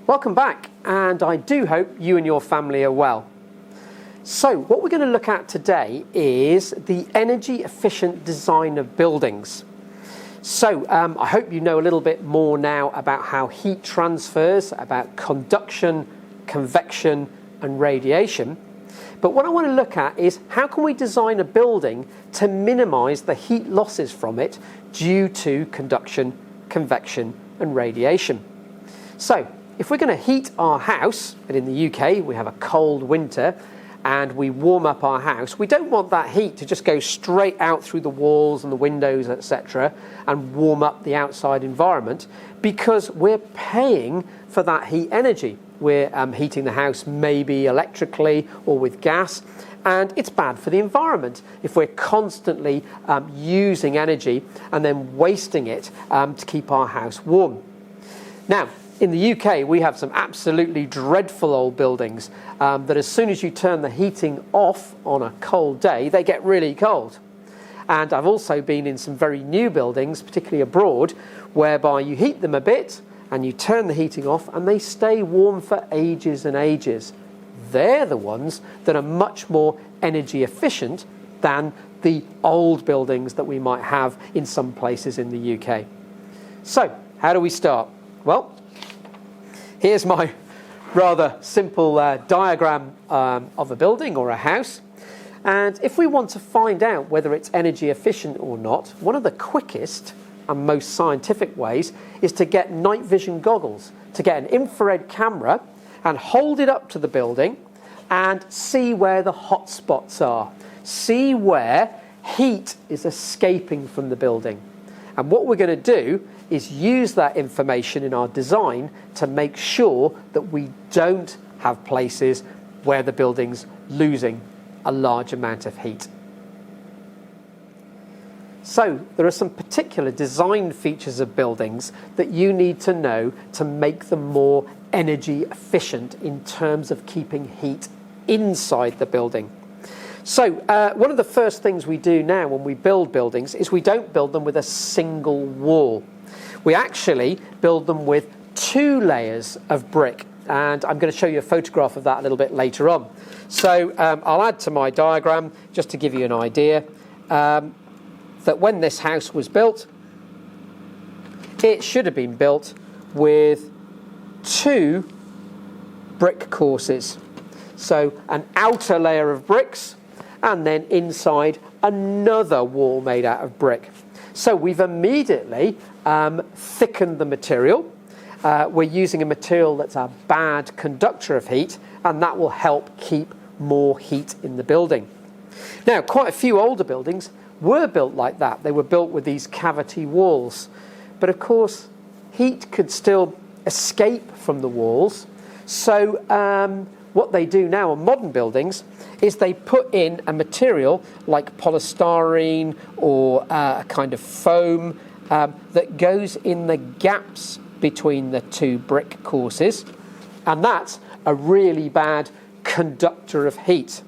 Welcome back, and I do hope you and your family are well. So what we're going to look at today is the energy efficient design of buildings. So I hope you know a little bit more now about how heat transfers, about conduction, convection and radiation. But what I want to look at is how can we design a building to minimise the heat losses from it due to conduction, convection and radiation. So if we're going to heat our house, and in the UK we have a cold winter and we warm up our house, we don't want that heat to just go straight out through the walls and the windows, etc., and warm up the outside environment, because we're paying for that heat energy. We're heating the house maybe electrically or with gas, and it's bad for the environment if we're constantly using energy and then wasting it to keep our house warm. Now, in the UK, we have some absolutely dreadful old buildings that as soon as you turn the heating off on a cold day, they get really cold. And I've also been in some very new buildings, particularly abroad, whereby you heat them a bit and you turn the heating off and they stay warm for ages and ages. They're the ones that are much more energy efficient than the old buildings that we might have in some places in the UK. So, how do we start? Well, here's my rather simple diagram of a building or a house. And if we want to find out whether it's energy efficient or not, one of the quickest and most scientific ways is to get night vision goggles, to get an infrared camera and hold it up to the building and see where the hot spots are. See where heat is escaping from the building. And what we're going to do is use that information in our design to make sure that we don't have places where the building's losing a large amount of heat. So there are some particular design features of buildings that you need to know to make them more energy efficient in terms of keeping heat inside the building. So one of the first things we do now when we build buildings is we don't build them with a single wall. We actually build them with 2 layers of brick, and I'm going to show you a photograph of that a little bit later on. So I'll add to my diagram just to give you an idea that when this house was built, it should have been built with 2 brick courses. So an outer layer of bricks and then inside another wall made out of brick. So we've immediately thickened the material. We're using a material that's a bad conductor of heat, and that will help keep more heat in the building. Now, quite a few older buildings were built like that. They were built with these cavity walls. But of course, heat could still escape from the walls. So what they do now on modern buildings is they put in a material like polystyrene or a kind of foam that goes in the gaps between the 2 brick courses, and that's a really bad conductor of heat.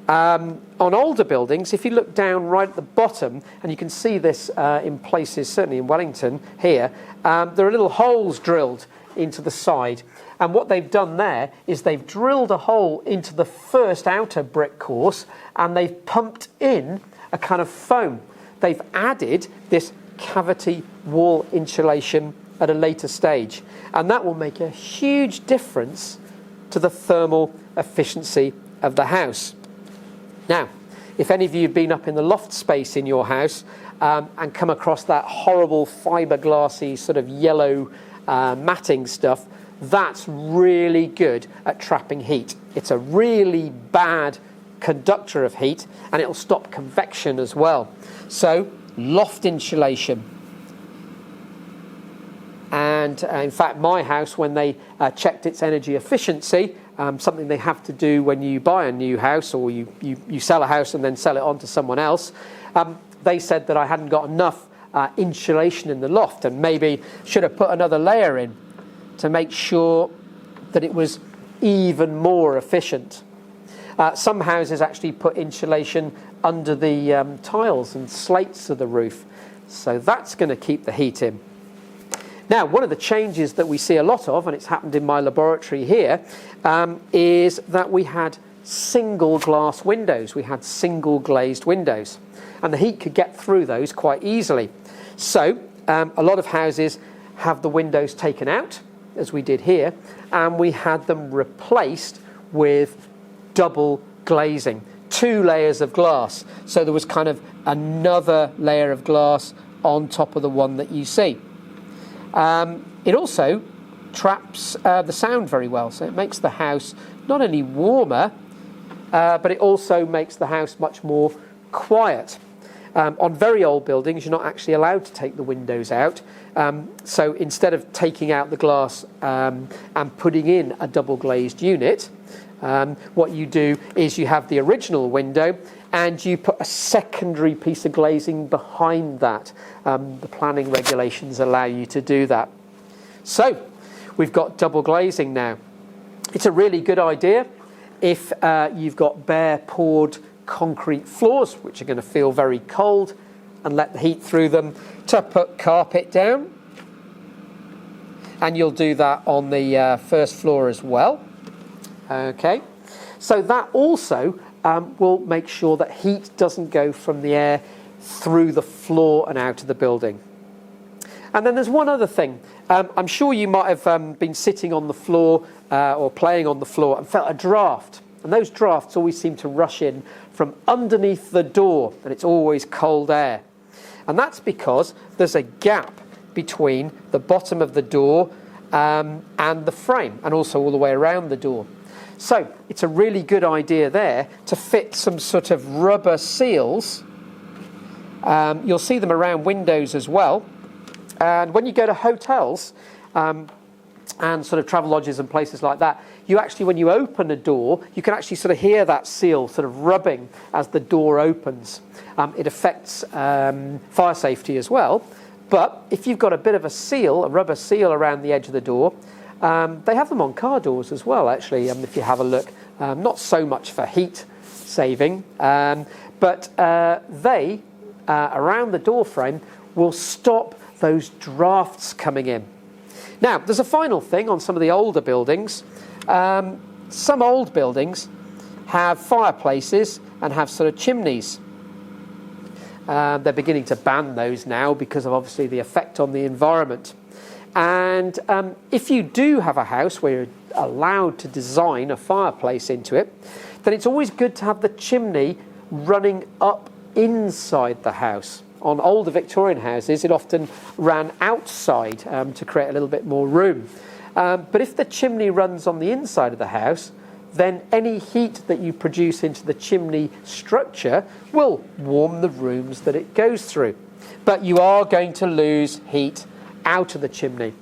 On older buildings, if you look down right at the bottom, and you can see this in places, certainly in Wellington here, there are little holes drilled into the side. And what they've done there is they've drilled a hole into the first outer brick course and they've pumped in a kind of foam. They've added this cavity wall insulation at a later stage. And that will make a huge difference to the thermal efficiency of the house. Now, if any of you have been up in the loft space in your house and come across that horrible fiberglassy sort of yellow matting stuff, that's really good at trapping heat. It's a really bad conductor of heat, and it'll stop convection as well. So, loft insulation. And in fact, my house, when they checked its energy efficiency, something they have to do when you buy a new house or you sell a house and then sell it on to someone else, they said that I hadn't got enough insulation in the loft and maybe should have put another layer in to make sure that it was even more efficient. Some houses actually put insulation under the tiles and slates of the roof, so that's going to keep the heat in. Now, one of the changes that we see a lot of, and it's happened in my laboratory here, is that we had single glass windows. We had single glazed windows, and the heat could get through those quite easily. So a lot of houses have the windows taken out, as we did here, and we had them replaced with double glazing, 2 layers of glass. So there was kind of another layer of glass on top of the one that you see. It also traps the sound very well, so it makes the house not only warmer, but it also makes the house much more quiet. On very old buildings, you're not actually allowed to take the windows out. So instead of taking out the glass and putting in a double glazed unit, what you do is you have the original window and you put a secondary piece of glazing behind that. The planning regulations allow you to do that. So we've got double glazing now. It's a really good idea if you've got bare poured concrete floors, which are going to feel very cold and let the heat through them, to put carpet down. And you'll do that on the first floor as well. Okay, so that also will make sure that heat doesn't go from the air through the floor and out of the building. And then there's one other thing. I'm sure you might have been sitting on the floor or playing on the floor and felt a draft. And those drafts always seem to rush in from underneath the door, and it's always cold air. And that's because there's a gap between the bottom of the door and the frame, and also all the way around the door. So it's a really good idea there to fit some sort of rubber seals. You'll see them around windows as well. And when you go to hotels and sort of travel lodges and places like that, you actually, when you open a door, you can actually sort of hear that seal sort of rubbing as the door opens. It affects fire safety as well. But if you've got a bit of a seal, a rubber seal around the edge of the door, they have them on car doors as well, actually, if you have a look. Not so much for heat saving, but they, around the door frame, will stop those drafts coming in. Now, there's a final thing on some of the older buildings. Some old buildings have fireplaces and have sort of chimneys. They're beginning to ban those now because of obviously the effect on the environment. And if you do have a house where you're allowed to design a fireplace into it, then it's always good to have the chimney running up inside the house. On older Victorian houses, it often ran outside to create a little bit more room. But if the chimney runs on the inside of the house, then any heat that you produce into the chimney structure will warm the rooms that it goes through. But you are going to lose heat out of the chimney.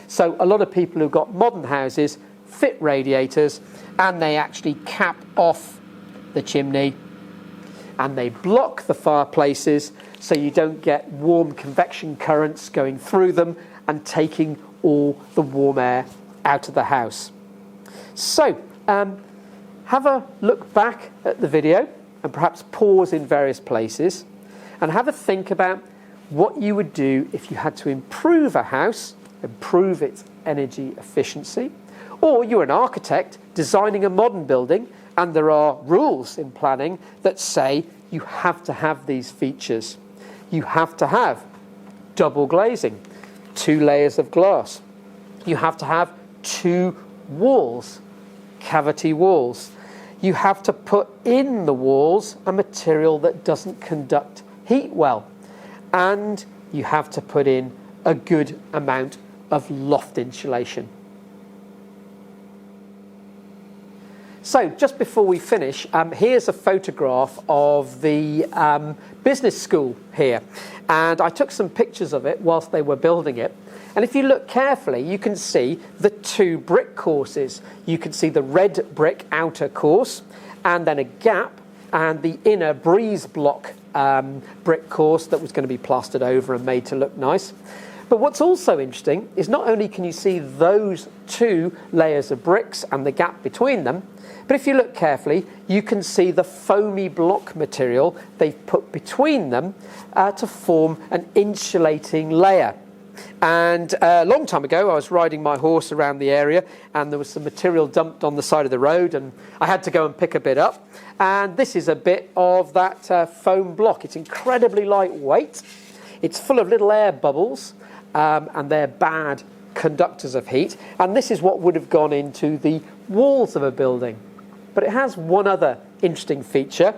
So a lot of people who've got modern houses fit radiators and they actually cap off the chimney and they block the fireplaces so you don't get warm convection currents going through them and taking all the warm air out of the house. So have a look back at the video and perhaps pause in various places and have a think about what you would do if you had to improve a house, improve its energy efficiency, or you're an architect designing a modern building and there are rules in planning that say you have to have these features. You have to have double glazing, 2 layers of glass. You have to have 2 walls, cavity walls. You have to put in the walls a material that doesn't conduct heat well. And you have to put in a good amount of loft insulation. So just before we finish, here's a photograph of the business school here. And I took some pictures of it whilst they were building it. And if you look carefully, you can see the 2 brick courses. You can see the red brick outer course and then a gap and the inner breeze block brick course that was going to be plastered over and made to look nice. But what's also interesting is not only can you see those 2 layers of bricks and the gap between them, but if you look carefully, you can see the foamy block material they've put between them to form an insulating layer. and a long time ago I was riding my horse around the area and there was some material dumped on the side of the road and I had to go and pick a bit up, and this is a bit of that foam block. It's incredibly lightweight, it's full of little air bubbles, and they're bad conductors of heat, and this is what would have gone into the walls of a building. But it has one other interesting feature.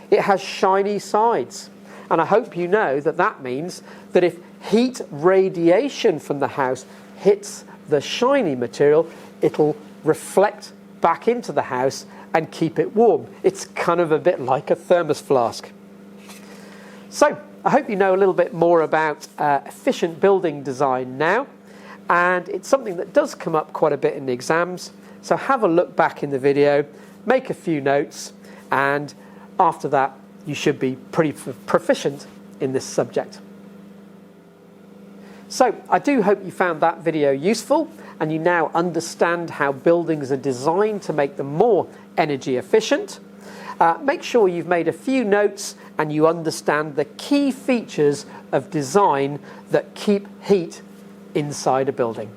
It has shiny sides, and I hope you know that that means that if heat radiation from the house hits the shiny material, it'll reflect back into the house and keep it warm. It's kind of a bit like a thermos flask. So I hope you know a little bit more about efficient building design now, and it's something that does come up quite a bit in the exams, so have a look back in the video, make a few notes, and after that you should be pretty proficient in this subject. So I do hope you found that video useful and you now understand how buildings are designed to make them more energy efficient. Make sure you've made a few notes and you understand the key features of design that keep heat inside a building.